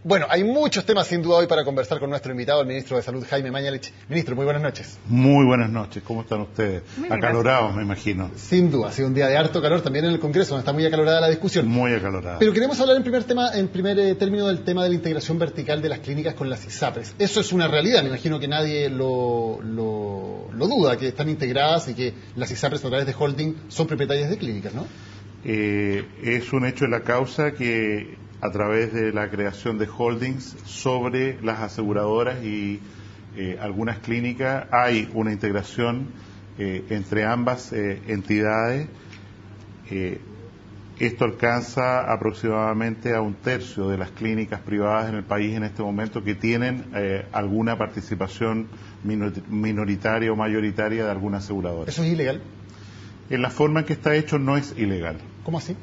Bueno, hay muchos temas sin duda hoy para conversar con nuestro invitado, el ministro de Salud, Jaime Mañalich. Ministro, muy buenas noches. Muy buenas noches, ¿cómo están ustedes? Muy bien, Acalorados, me imagino. Sin duda, ha sido un día de harto calor también en el Congreso, donde está muy acalorada la discusión. Muy acalorada. Pero queremos hablar en primer término del tema de la integración vertical de las clínicas con las ISAPRES. Eso es una realidad, me imagino que nadie lo duda, que están integradas y que las ISAPRES a través de holding son propietarias de clínicas, ¿no? Es un hecho de la causa que a través de la creación de holdings sobre las aseguradoras y algunas clínicas hay una integración entre ambas entidades. Esto alcanza aproximadamente a 1/3 de las clínicas privadas en el país en este momento que tienen alguna participación minoritaria o mayoritaria de alguna aseguradora. ¿Eso es ilegal? En la forma en que está hecho no es ilegal. ¿Cómo así?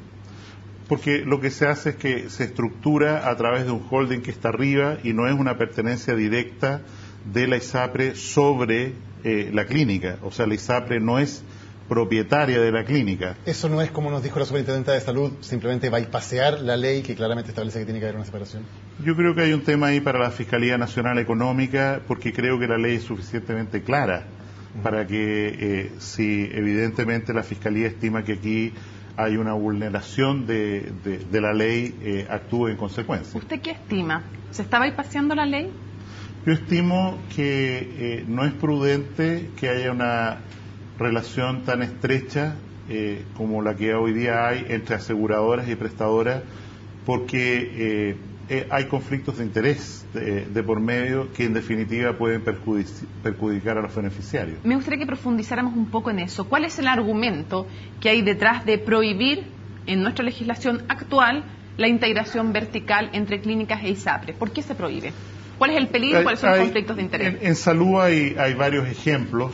Porque lo que se hace es que se estructura a través de un holding que está arriba y no es una pertenencia directa de la ISAPRE sobre la clínica. O sea, la ISAPRE no es propietaria de la clínica. Eso no es, como nos dijo la Superintendenta de Salud, simplemente bypassear la ley que claramente establece que tiene que haber una separación. Yo creo que hay un tema ahí para la Fiscalía Nacional Económica, porque creo que la ley es suficientemente clara para que si evidentemente la Fiscalía estima que aquí hay una vulneración de la ley, actúe en consecuencia. ¿Usted qué estima? ¿Se está bypaseando la ley? Yo estimo que no es prudente que haya una relación tan estrecha como la que hoy día hay entre aseguradoras y prestadoras, porque hay conflictos de interés de por medio que en definitiva pueden perjudicar a los beneficiarios. Me gustaría que profundizáramos un poco en eso. ¿Cuál es el argumento que hay detrás de prohibir en nuestra legislación actual la integración vertical entre clínicas e ISAPRE? ¿Por qué se prohíbe? ¿Cuál es el peligro? ¿Cuáles son los conflictos de interés? En salud hay varios ejemplos,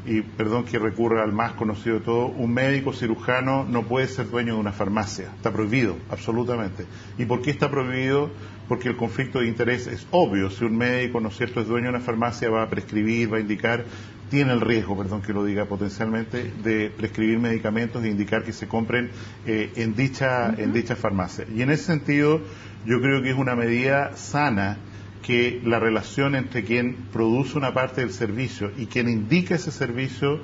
y perdón que recurra al más conocido de todo. Un médico cirujano no puede ser dueño de una farmacia, está prohibido, absolutamente. ¿Y por qué está prohibido? Porque el conflicto de interés es obvio. Si un médico, ¿no es cierto?, es dueño de una farmacia, va a prescribir, va a indicar, tiene el riesgo, perdón que lo diga potencialmente, de prescribir medicamentos e indicar que se compren en dicha farmacia. Y en ese sentido, yo creo que es una medida sana que la relación entre quien produce una parte del servicio y quien indica ese servicio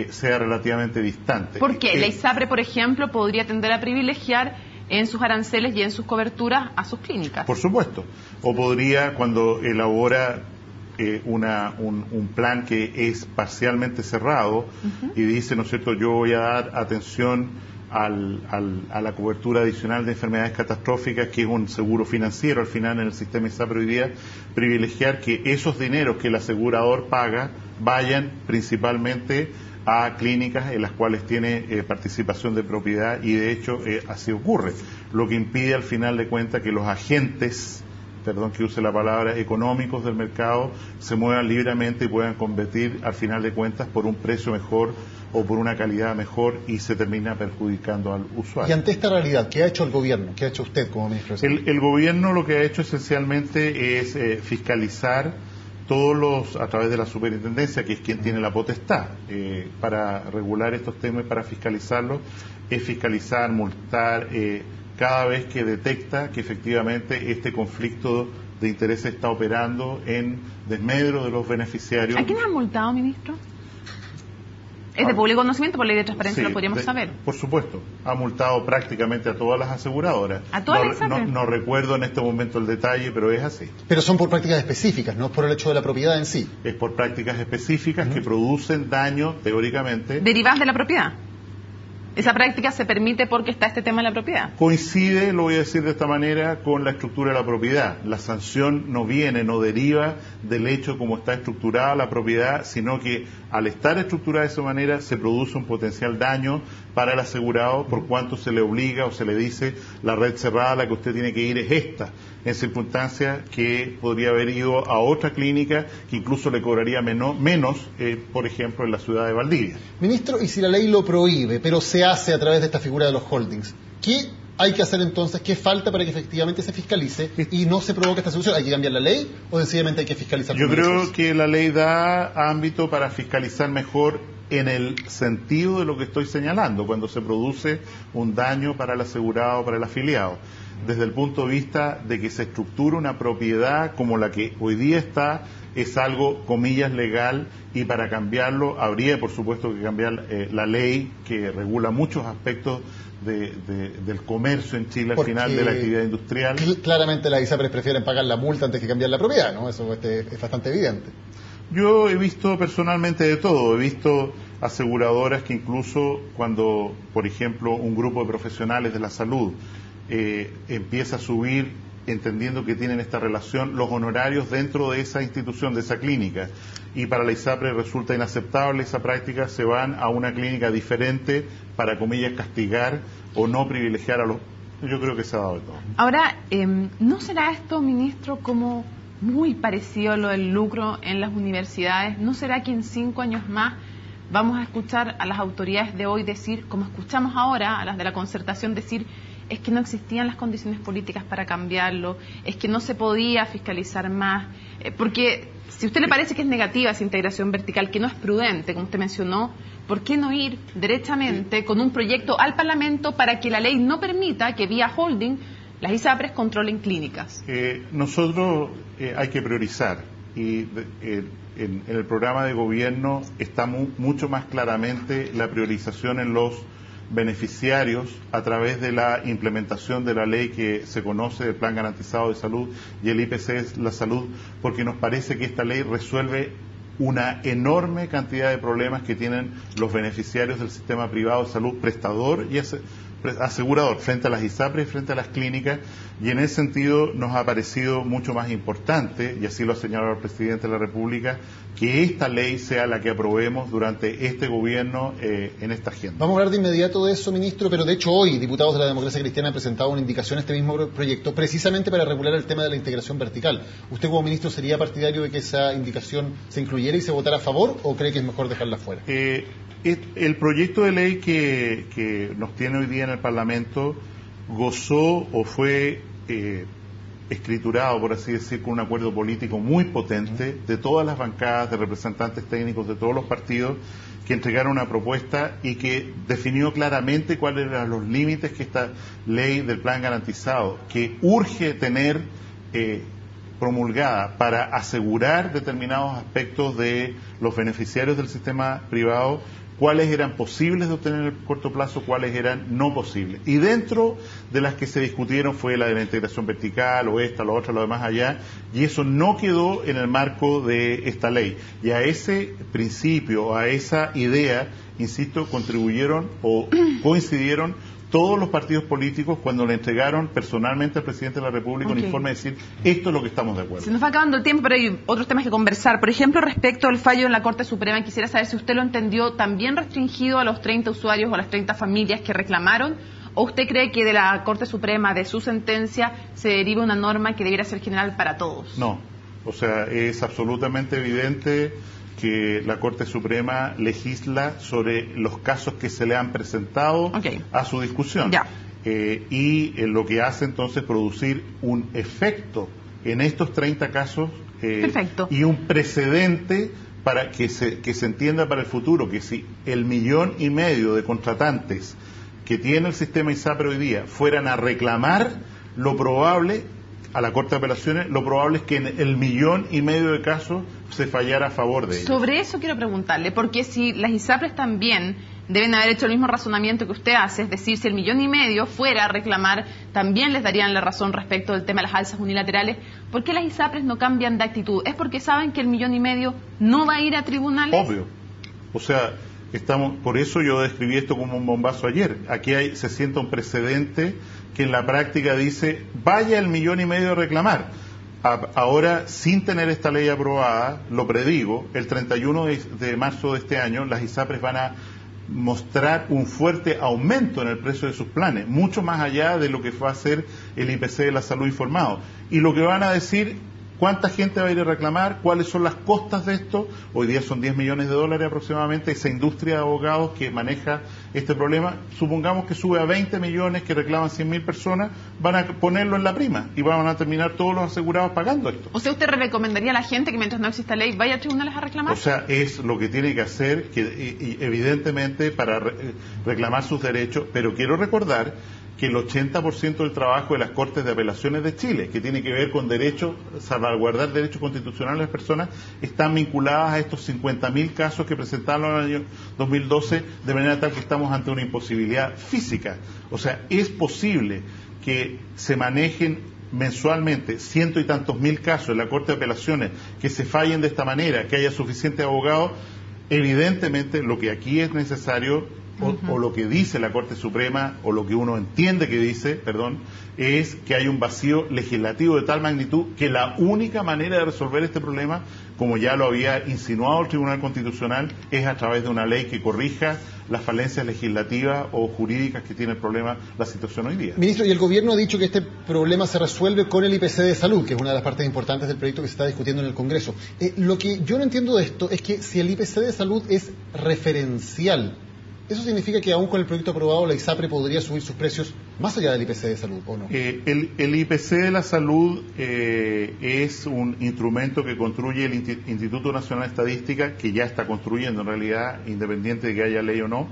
sea relativamente distante. ¿Por qué? La ISAPRE, por ejemplo, podría tender a privilegiar en sus aranceles y en sus coberturas a sus clínicas. Por supuesto. O podría, cuando elabora un plan que es parcialmente cerrado y dice, ¿no es cierto?, yo voy a dar atención a la cobertura adicional de enfermedades catastróficas, que es un seguro financiero al final en el sistema ISAPRE hoy día, privilegiar que esos dineros que el asegurador paga vayan principalmente a clínicas en las cuales tiene participación de propiedad, y de hecho así ocurre, lo que impide al final de cuentas que los agentes, perdón que use la palabra, económicos del mercado se muevan libremente y puedan competir al final de cuentas por un precio mejor o por una calidad mejor, y se termina perjudicando al usuario. Y ante esta realidad, ¿qué ha hecho el gobierno? ¿Qué ha hecho usted como ministro de Salud? El gobierno lo que ha hecho esencialmente es fiscalizar a través de la superintendencia, que es quien tiene la potestad para regular estos temas y para fiscalizarlos, es fiscalizar, multar, cada vez que detecta que efectivamente este conflicto de interés está operando en desmedro de los beneficiarios. ¿A quién han multado, ministro? Es de público conocimiento, por ley de transparencia, sí, lo podríamos saber. Por supuesto, ha multado prácticamente a todas las aseguradoras. ¿A todas las no recuerdo en este momento el detalle, pero es así. Pero son por prácticas específicas, no por el hecho de la propiedad en sí. Es por prácticas específicas que producen daño, teóricamente. Derivadas de la propiedad. Esa práctica se permite porque está este tema de la propiedad. Coincide, lo voy a decir de esta manera, con la estructura de la propiedad. La sanción no deriva del hecho como está estructurada la propiedad, sino que al estar estructurada de esa manera se produce un potencial daño para el asegurado, por cuanto se le obliga o se le dice la red cerrada a la que usted tiene que ir es esta, en circunstancias que podría haber ido a otra clínica que incluso le cobraría menos, por ejemplo, en la ciudad de Valdivia. Ministro, y si la ley lo prohíbe, pero se hace a través de esta figura de los holdings, ¿qué hay que hacer entonces? ¿Qué falta para que efectivamente se fiscalice y no se provoque esta solución? ¿Hay que cambiar la ley o sencillamente hay que fiscalizar? Yo creo que la ley da ámbito para fiscalizar mejor en el sentido de lo que estoy señalando, cuando se produce un daño para el asegurado, para el afiliado, desde el punto de vista de que se estructura una propiedad como la que hoy día está, es algo, comillas, legal, y para cambiarlo habría, por supuesto, que cambiar la ley que regula muchos aspectos del comercio en Chile, al final de la actividad industrial. Claramente las ISAPRES prefieren pagar la multa antes que cambiar la propiedad, ¿no? Eso es bastante evidente. Yo he visto personalmente de todo, he visto aseguradoras que incluso cuando, por ejemplo, un grupo de profesionales de la salud empieza a subir, entendiendo que tienen esta relación, los honorarios dentro de esa institución, de esa clínica, y para la ISAPRE resulta inaceptable esa práctica, se van a una clínica diferente para, comillas, castigar o no privilegiar a los... Yo creo que se ha dado de todo. Ahora, ¿no será esto, ministro, como muy parecido a lo del lucro en las universidades? ¿No será que en 5 años más vamos a escuchar a las autoridades de hoy decir, como escuchamos ahora a las de la concertación decir, es que no existían las condiciones políticas para cambiarlo, es que no se podía fiscalizar más? Porque si a usted le parece que es negativa esa integración vertical, que no es prudente, como usted mencionó, ¿por qué no ir derechamente con un proyecto al Parlamento para que la ley no permita que vía holding las ISAPRES controlen clínicas? Nosotros hay que priorizar, y en el programa de gobierno está mucho más claramente la priorización en los beneficiarios a través de la implementación de la ley que se conoce del Plan Garantizado de Salud y el IPC es la salud, porque nos parece que esta ley resuelve una enorme cantidad de problemas que tienen los beneficiarios del sistema privado de salud, prestador y asegurador, frente a las ISAPRES y frente a las clínicas, y en ese sentido nos ha parecido mucho más importante, y así lo ha señalado el presidente de la República, que esta ley sea la que aprobemos durante este gobierno en esta agenda. Vamos a hablar de inmediato de eso, ministro, pero de hecho hoy diputados de la Democracia Cristiana han presentado una indicación a este mismo proyecto precisamente para regular el tema de la integración vertical. ¿Usted como ministro sería partidario de que esa indicación se incluyera y se votara a favor, o cree que es mejor dejarla fuera? El proyecto de ley que nos tiene hoy día en el Parlamento gozó o fue escriturado, por así decir, con un acuerdo político muy potente de todas las bancadas, de representantes técnicos de todos los partidos, que entregaron una propuesta y que definió claramente cuáles eran los límites que esta ley del plan garantizado, que urge tener promulgada para asegurar determinados aspectos de los beneficiarios del sistema privado, cuáles eran posibles de obtener en el corto plazo, cuáles eran no posibles. Y dentro de las que se discutieron fue la de la integración vertical, o esta, lo otro, lo demás allá, y eso no quedó en el marco de esta ley. Y a ese principio, a esa idea, insisto, contribuyeron o coincidieron todos los partidos políticos cuando le entregaron personalmente al presidente de la República un informe de decir, esto es lo que estamos de acuerdo. Se nos va acabando el tiempo, pero hay otros temas que conversar. Por ejemplo, respecto al fallo en la Corte Suprema, quisiera saber si usted lo entendió también restringido a los 30 usuarios o a las 30 familias que reclamaron, o usted cree que de la Corte Suprema, de su sentencia, se deriva una norma que debiera ser general para todos. No, o sea, es absolutamente evidente que la Corte Suprema legisla sobre los casos que se le han presentado a su discusión. Y lo que hace entonces es producir un efecto en estos 30 casos y un precedente para que se entienda para el futuro que si el 1,5 millones de contratantes que tiene el sistema ISAPRE hoy día fueran a reclamar, lo probable a la Corte de Apelaciones, lo probable es que en el 1,5 millones de casos se fallara a favor de ellos. Sobre eso quiero preguntarle, porque si las ISAPRES también deben haber hecho el mismo razonamiento que usted hace, es decir, si el 1,5 millones fuera a reclamar, también les darían la razón respecto del tema de las alzas unilaterales. ¿Por qué las ISAPRES no cambian de actitud? ¿Es porque saben que el 1,5 millones no va a ir a tribunales? Obvio. O sea, por eso yo describí esto como un bombazo ayer. Aquí se sienta un precedente que en la práctica dice, vaya el 1,5 millones a reclamar. Ahora, sin tener esta ley aprobada, lo predigo, el 31 de marzo de este año, las ISAPRES van a mostrar un fuerte aumento en el precio de sus planes, mucho más allá de lo que va a ser el IPC de la salud informado. Y lo que van a decir, ¿Cuánta gente va a ir a reclamar? ¿Cuáles son las costas de esto? Hoy día son $10 millones aproximadamente esa industria de abogados que maneja este problema. Supongamos que sube a 20 millones, que reclaman 100.000 personas, van a ponerlo en la prima y van a terminar todos los asegurados pagando esto. O sea, ¿usted recomendaría a la gente que mientras no exista ley vaya a tribunales a reclamar? O sea, es lo que tiene que hacer, y evidentemente para reclamar sus derechos, pero quiero recordar que el 80% del trabajo de las Cortes de Apelaciones de Chile, que tiene que ver con derechos, salvaguardar derechos constitucionales de las personas, están vinculadas a estos 50.000 casos que presentaron en el año 2012, de manera tal que estamos ante una imposibilidad física. O sea, es posible que se manejen mensualmente ciento y tantos mil casos en la Corte de Apelaciones, que se fallen de esta manera, que haya suficientes abogados. Evidentemente, lo que aquí es necesario, o lo que dice la Corte Suprema, o lo que uno entiende que dice, es que hay un vacío legislativo de tal magnitud que la única manera de resolver este problema, como ya lo había insinuado el Tribunal Constitucional, es a través de una ley que corrija las falencias legislativas o jurídicas que tiene el problema, la situación hoy día. Ministro, y el Gobierno ha dicho que este problema se resuelve con el IPC de salud, que es una de las partes importantes del proyecto que se está discutiendo en el Congreso. Lo que yo no entiendo de esto es que si el IPC de salud es referencial, ¿eso significa que aún con el proyecto aprobado la ISAPRE podría subir sus precios más allá del IPC de salud o no? El IPC de la salud es un instrumento que construye el Instituto Nacional de Estadística, que ya está construyendo en realidad, independiente de que haya ley o no,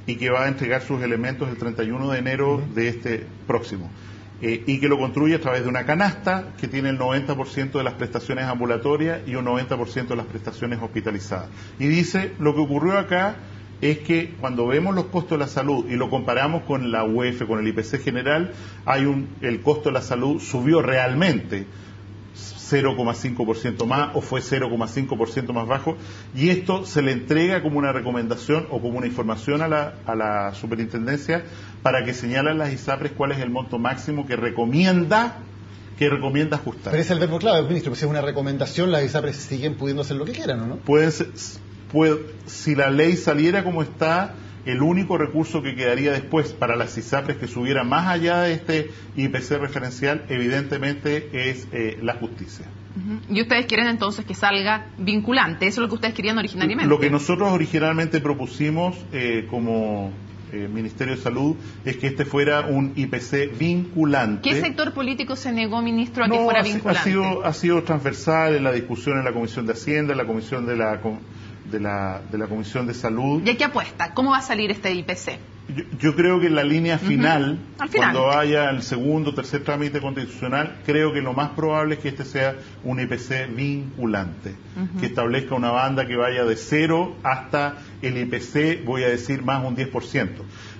y que va a entregar sus elementos el 31 de enero de este próximo. Y que lo construye a través de una canasta que tiene el 90% de las prestaciones ambulatorias y un 90% de las prestaciones hospitalizadas. Y dice, lo que ocurrió acá es que cuando vemos los costos de la salud y lo comparamos con la UEF, con el IPC general, el costo de la salud subió realmente 0,5% más o fue 0,5% más bajo, y esto se le entrega como una recomendación o como una información a la superintendencia para que señalen las ISAPRES cuál es el monto máximo que recomienda ajustar. Pero es el verbo clave, ministro, pues si es una recomendación, las ISAPRES siguen pudiendo hacer lo que quieran, ¿o no? Si la ley saliera como está, el único recurso que quedaría después para las ISAPRES que subiera más allá de este IPC referencial, evidentemente, es la justicia. ¿Y ustedes quieren entonces que salga vinculante? ¿Eso es lo que ustedes querían originariamente? Lo que nosotros originalmente propusimos como Ministerio de Salud es que este fuera un IPC vinculante. ¿Qué sector político se negó, ministro, a que fuera vinculante? Ha sido transversal en la discusión en la Comisión de Hacienda, en la Comisión de la Comisión de Salud. ¿Y a qué apuesta? ¿Cómo va a salir este IPC? Yo creo que en la línea final, cuando haya el segundo o tercer trámite constitucional, creo que lo más probable es que este sea un IPC vinculante, que establezca una banda que vaya de 0 hasta el IPC, voy a decir, más un 10%.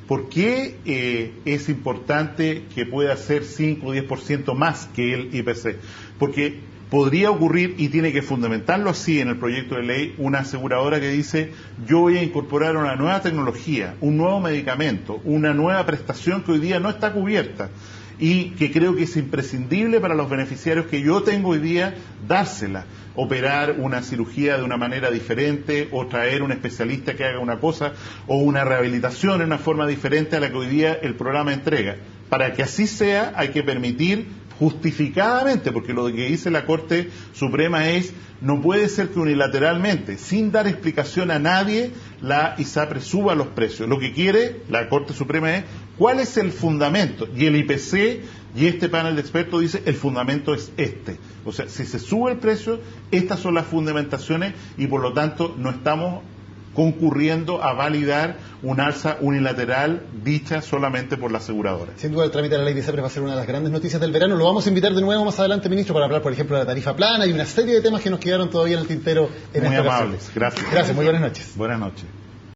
¿Por qué es importante que pueda ser 5 o 10% más que el IPC? Porque podría ocurrir, y tiene que fundamentarlo así en el proyecto de ley, una aseguradora que dice: yo voy a incorporar una nueva tecnología, un nuevo medicamento, una nueva prestación que hoy día no está cubierta y que creo que es imprescindible para los beneficiarios que yo tengo hoy día dársela. Operar una cirugía de una manera diferente, o traer un especialista que haga una cosa, o una rehabilitación en una forma diferente a la que hoy día el programa entrega. Para que así sea, hay que permitir justificadamente, porque lo que dice la Corte Suprema es: no puede ser que unilateralmente, sin dar explicación a nadie, la ISAPRE suba los precios. Lo que quiere la Corte Suprema es cuál es el fundamento, y el IPC y este panel de expertos dice: el fundamento es este. O sea, si se sube el precio, estas son las fundamentaciones, y por lo tanto no estamos concurriendo a validar un alza unilateral dicha solamente por la aseguradora. Sin duda el trámite de la ley de ISAPRES va a ser una de las grandes noticias del verano. Lo vamos a invitar de nuevo más adelante, ministro, para hablar, por ejemplo, de la tarifa plana y una serie de temas que nos quedaron todavía en el tintero en Muy esta amables, ocasión. gracias. Gracias, muy buenas noches. Buenas noches.